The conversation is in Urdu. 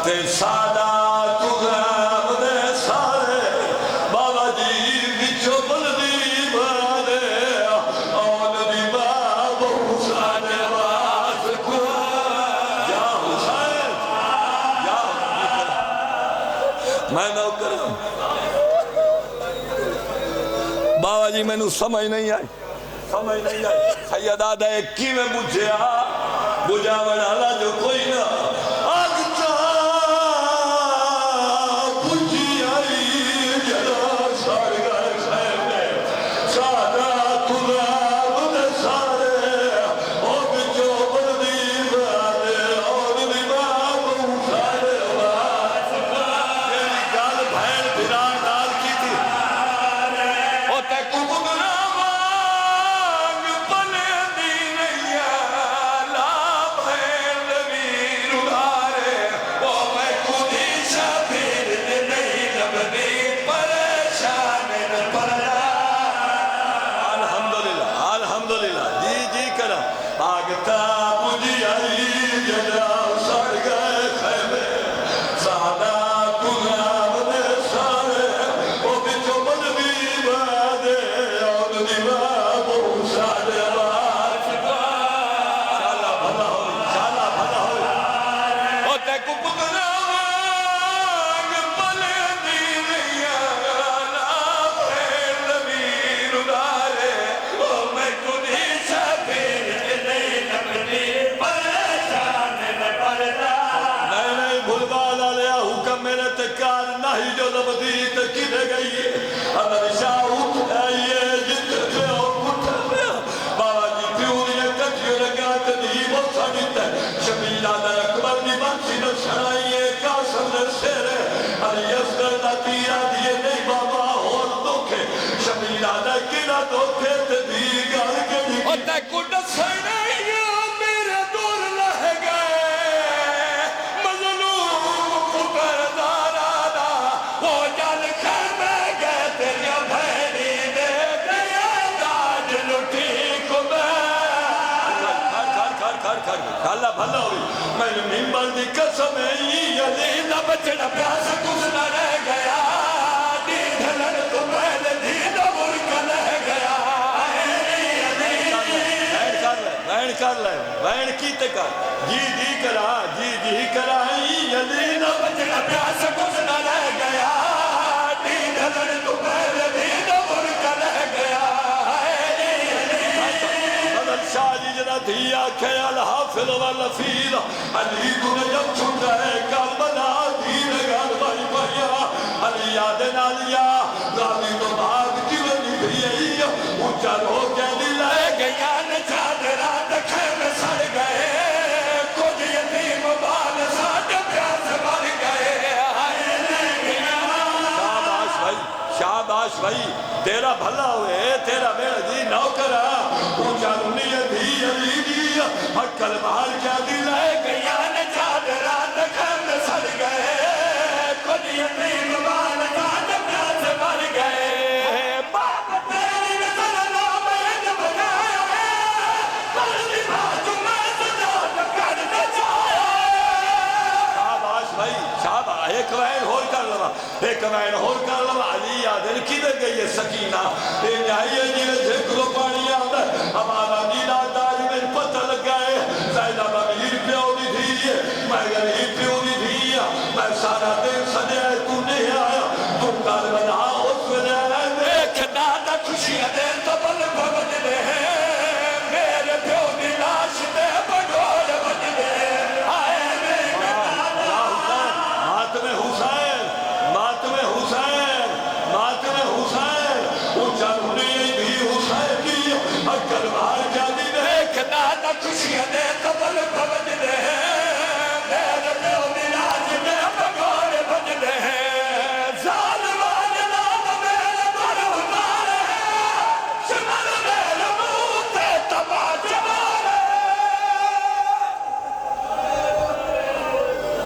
تے سادات غیب دے سارے بابا جی وچوں بلدی بادے اول دی باب حسین واس کو یا حسین یا میں نوکر بابا جی میں نو سمجھ نہیں آئی سید آدھا ہے کی میں بجھا بنالا جو کوئی نہ آگتا بجھی آئی جلا سار گئے خیر میں سادہ تغاب دے سارے اور بچو بردی بادے اور نباب سارے میری گال بھین بھرا نال کی تھی اور تے کبھنا اللہ بھلا ہوئی میں نے ممبر دی قسم ہے یزید بچڑا پیاسا کچھ نہ رہ گیا دید لڑ تو پہلے دید مرک رہ گیا بین کر لے بین کیتے کر جی کرا یزید بچڑا پیاسا کچھ نہ رہ گیا دید لڑ تو پہلے دید مرک رہ گیا شاہ جی جنا دیا خیال حافظ والفیل علی تُنے جب چھوٹا ہے کربلا دین گھر بھائی بھائیا علی یادن علیا راوی تو بھاگ جیونی بھی یہی اونچا رو کے دلائے گیا نچاد رات خیم سڑ گئے کچھ یتیم بال ساتھ پیاس مر گئے شاباش بھائی تیرا بھلا ہوئے تیرا میرا جی نوکرہ اونچا رونی بھی علی دیا ہٹکل بہار کیا دلائے گیا نچاد رات خیم سڑ گئے کچھ یتیم بال ساتھ پیاس مر گئے باپ تیری نظر نام جب گیا ہے پرلی بات میں سجاد کرنے چاہے شاباش بھائی شاباش ایک وین ہور کر لوا علی یادن کدھر گئی ہے سکینہ اے نیائی جیلے جھکلو پانی آدھا ہمارا نیلا داج میں پتہ لگائے زیدہ مغیر پیونی تھی میں غریب پیونی تھی میں سارا دن سجے تو نہیں آیا تم کار بنا اس میں دیکھ نادا خوشیاں دے تو بل بھگت دے میرے پیونی لاش دے بڑھوڑ بج دے آئے میرے ماتم حسین اونچا رونے بھی حسین کی اکر بار جا دی دیکھ نادا خوشیاں